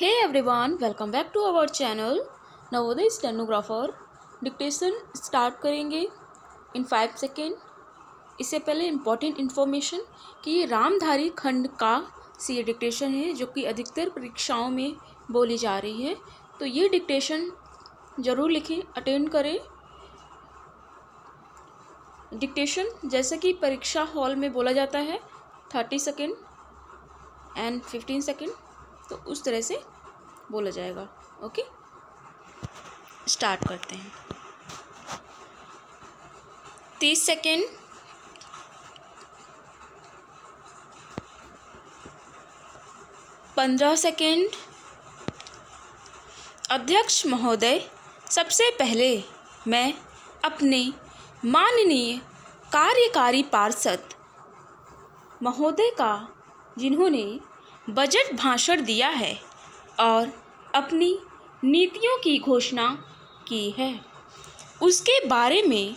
Hey everyone, welcome back to our channel. Navodaya stenographer dictation start करेंगे इन 5 second. इससे पहले important information कि ये रामधारी खंड का सी डिक्टेशन है जो कि अधिकतर परीक्षाओं में बोली जा रही है, तो ये डिक्टेशन ज़रूर लिखें, अटेंड करें। डिक्टेशन जैसे कि परीक्षा हॉल में बोला जाता है 30 सेकेंड एंड 15 सेकेंड, तो उस तरह से बोला जाएगा। ओके, स्टार्ट करते हैं। 30 सेकेंड। पंद्रह सेकेंड। अध्यक्ष महोदय, सबसे पहले मैं अपने माननीय कार्यकारी पार्षद महोदय का, जिन्होंने बजट भाषण दिया है और अपनी नीतियों की घोषणा की है, उसके बारे में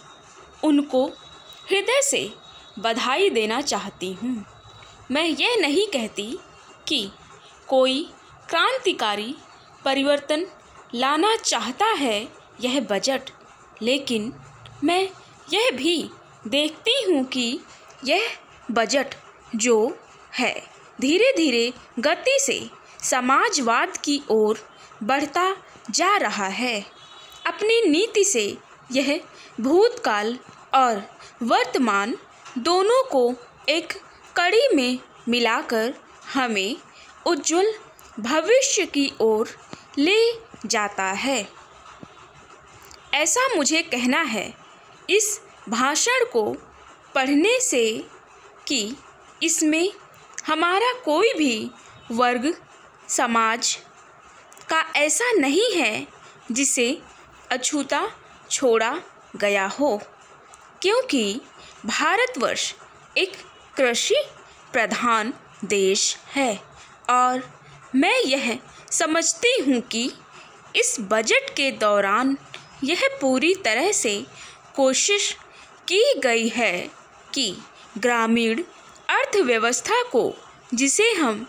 उनको हृदय से बधाई देना चाहती हूँ। मैं यह नहीं कहती कि कोई क्रांतिकारी परिवर्तन लाना चाहता है यह बजट, लेकिन मैं यह भी देखती हूँ कि यह बजट जो है धीरे धीरे गति से समाजवाद की ओर बढ़ता जा रहा है। अपनी नीति से यह भूतकाल और वर्तमान दोनों को एक कड़ी में मिलाकर हमें उज्जवल भविष्य की ओर ले जाता है। ऐसा मुझे कहना है इस भाषण को पढ़ने से कि इसमें हमारा कोई भी वर्ग समाज का ऐसा नहीं है जिसे अछूता छोड़ा गया हो, क्योंकि भारतवर्ष एक कृषि प्रधान देश है और मैं यह समझती हूँ कि इस बजट के दौरान यह पूरी तरह से कोशिश की गई है कि ग्रामीण अर्थव्यवस्था को, जिसे हम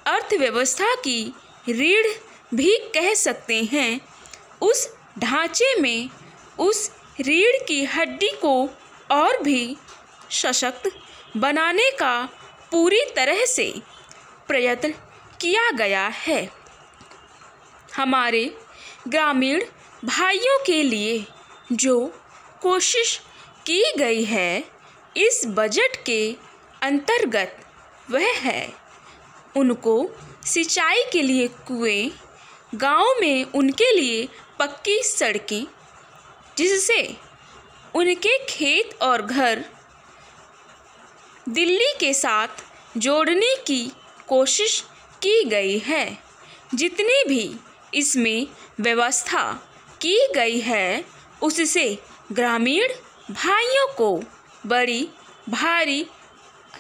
अर्थव्यवस्था की रीढ़ भी कह सकते हैं, उस ढांचे में उस रीढ़ की हड्डी को और भी सशक्त बनाने का पूरी तरह से प्रयत्न किया गया है। हमारे ग्रामीण भाइयों के लिए जो कोशिश की गई है इस बजट के अंतर्गत वह है उनको सिंचाई के लिए कुएं, गांव में उनके लिए पक्की सड़कें, जिससे उनके खेत और घर दिल्ली के साथ जोड़ने की कोशिश की गई है। जितनी भी इसमें व्यवस्था की गई है उससे ग्रामीण भाइयों को बड़ी भारी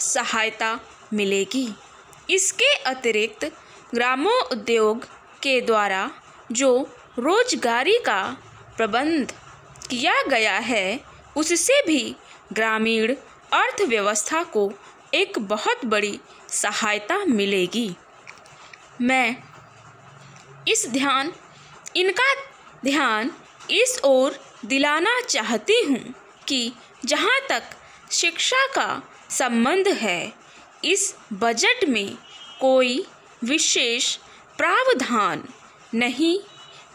सहायता मिलेगी। इसके अतिरिक्त ग्रामोद्योग के द्वारा जो रोजगारी का प्रबंध किया गया है उससे भी ग्रामीण अर्थव्यवस्था को एक बहुत बड़ी सहायता मिलेगी। मैं इनका ध्यान इस ओर दिलाना चाहती हूँ कि जहाँ तक शिक्षा का संबंध है इस बजट में कोई विशेष प्रावधान नहीं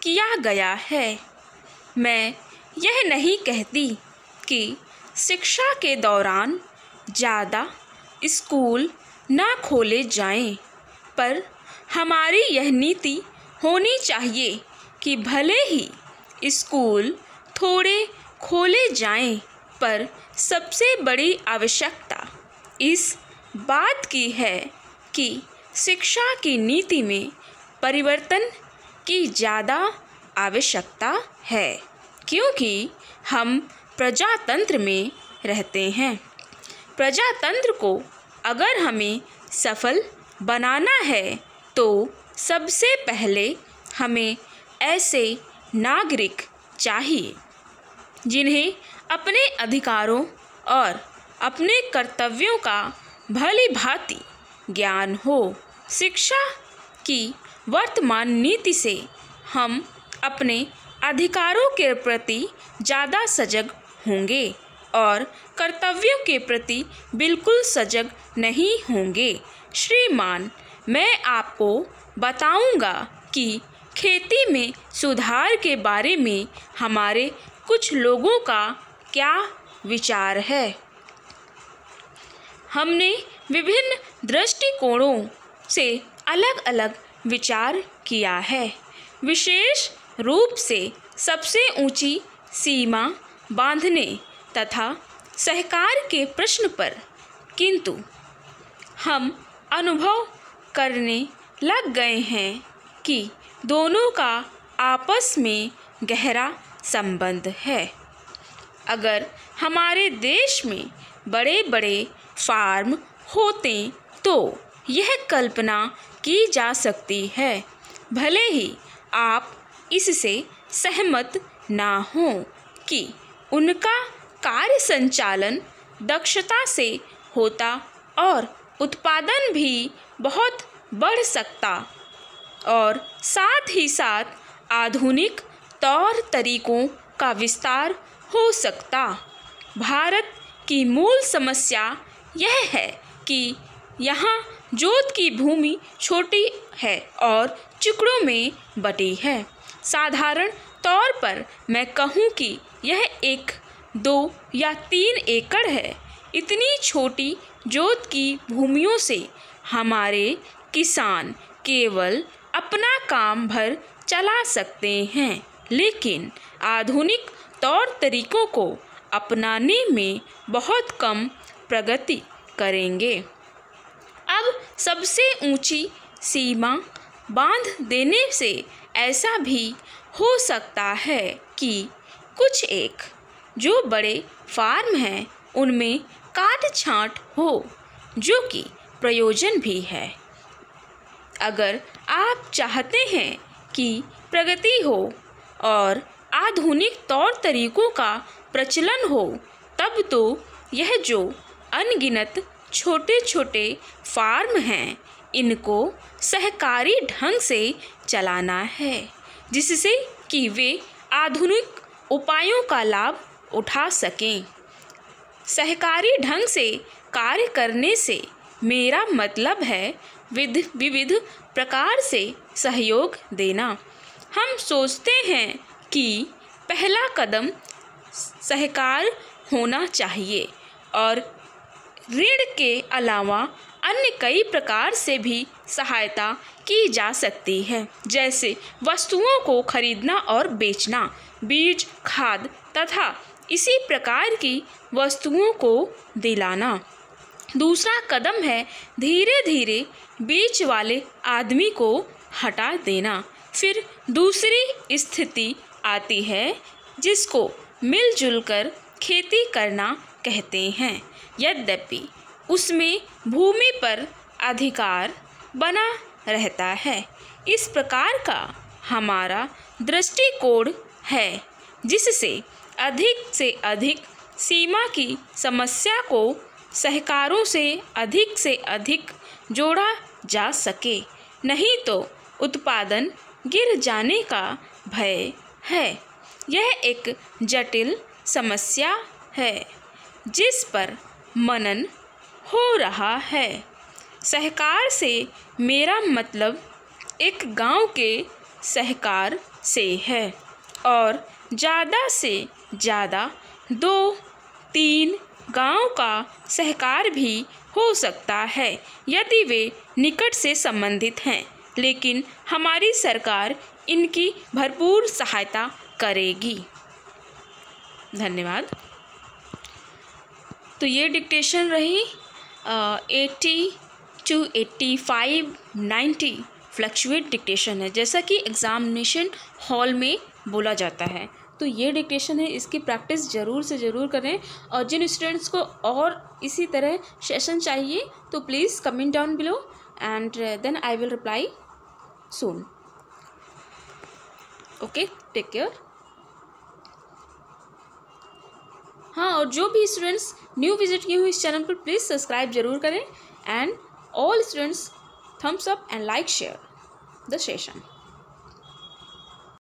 किया गया है। मैं यह नहीं कहती कि शिक्षा के दौरान ज़्यादा स्कूल ना खोले जाएं, पर हमारी यह नीति होनी चाहिए कि भले ही स्कूल थोड़े खोले जाएं, पर सबसे बड़ी आवश्यकता इस बात की है कि शिक्षा की नीति में परिवर्तन की ज़्यादा आवश्यकता है, क्योंकि हम प्रजातंत्र में रहते हैं। प्रजातंत्र को अगर हमें सफल बनाना है तो सबसे पहले हमें ऐसे नागरिक चाहिए जिन्हें अपने अधिकारों और अपने कर्तव्यों का भली भांति ज्ञान हो। शिक्षा की वर्तमान नीति से हम अपने अधिकारों के प्रति ज़्यादा सजग होंगे और कर्तव्यों के प्रति बिल्कुल सजग नहीं होंगे। श्रीमान, मैं आपको बताऊंगा कि खेती में सुधार के बारे में हमारे कुछ लोगों का क्या विचार है। हमने विभिन्न दृष्टिकोणों से अलग अलग विचार किया है, विशेष रूप से सबसे ऊंची सीमा बांधने तथा सहकार के प्रश्न पर, किंतु हम अनुभव करने लग गए हैं कि दोनों का आपस में गहरा संबंध है। अगर हमारे देश में बड़े बड़े फार्म होते तो यह कल्पना की जा सकती है, भले ही आप इससे सहमत ना हो, कि उनका कार्य संचालन दक्षता से होता और उत्पादन भी बहुत बढ़ सकता और साथ ही साथ आधुनिक तौर तरीकों का विस्तार हो सकता। भारत की मूल समस्या यह है कि यहाँ जोत की भूमि छोटी है और टुकड़ों में बटी है। साधारण तौर पर मैं कहूँ कि यह 1, 2 या 3 एकड़ है। इतनी छोटी जोत की भूमियों से हमारे किसान केवल अपना काम भर चला सकते हैं, लेकिन आधुनिक तौर तरीकों को अपनाने में बहुत कम प्रगति करेंगे। अब सबसे ऊंची सीमा बांध देने से ऐसा भी हो सकता है कि कुछ एक जो बड़े फार्म हैं उनमें काट छांट हो, जो कि प्रयोजन भी है। अगर आप चाहते हैं कि प्रगति हो और आधुनिक तौर तरीकों का प्रचलन हो, तब तो यह जो अनगिनत छोटे छोटे फार्म हैं इनको सहकारी ढंग से चलाना है, जिससे कि वे आधुनिक उपायों का लाभ उठा सकें। सहकारी ढंग से कार्य करने से मेरा मतलब है विविध प्रकार से सहयोग देना। हम सोचते हैं कि पहला कदम सहकार होना चाहिए और ऋण के अलावा अन्य कई प्रकार से भी सहायता की जा सकती है, जैसे वस्तुओं को खरीदना और बेचना, बीज, खाद तथा इसी प्रकार की वस्तुओं को दिलाना। दूसरा कदम है धीरे धीरे बीच वाले आदमी को हटा देना। फिर दूसरी स्थिति आती है जिसको मिलजुल कर खेती करना कहते हैं, यद्यपि उसमें भूमि पर अधिकार बना रहता है। इस प्रकार का हमारा दृष्टिकोण है, जिससे अधिक से अधिक सीमा की समस्या को सहकारों से अधिक जोड़ा जा सके, नहीं तो उत्पादन गिर जाने का भय है। यह एक जटिल समस्या है जिस पर मनन हो रहा है। सहकार से मेरा मतलब एक गांव के सहकार से है और ज़्यादा से ज़्यादा 2-3 गांव का सहकार भी हो सकता है यदि वे निकट से संबंधित हैं, लेकिन हमारी सरकार इनकी भरपूर सहायता करेगी। धन्यवाद। तो ये डिक्टेशन रही 80 to 85, 90 फ्लक्चुएट डिक्टेशन है, जैसा कि एग्ज़ामिनेशन हॉल में बोला जाता है। तो ये डिक्टेशन है, इसकी प्रैक्टिस ज़रूर से ज़रूर करें। और जिन स्टूडेंट्स को और इसी तरह सेशन चाहिए तो please comment down below and then I will reply soon. Okay, take care. हाँ, और जो भी स्टूडेंट्स न्यू विजिट किए हुए इस चैनल पर प्लीज़ सब्सक्राइब जरूर करें and all students thumbs up and like share. the session.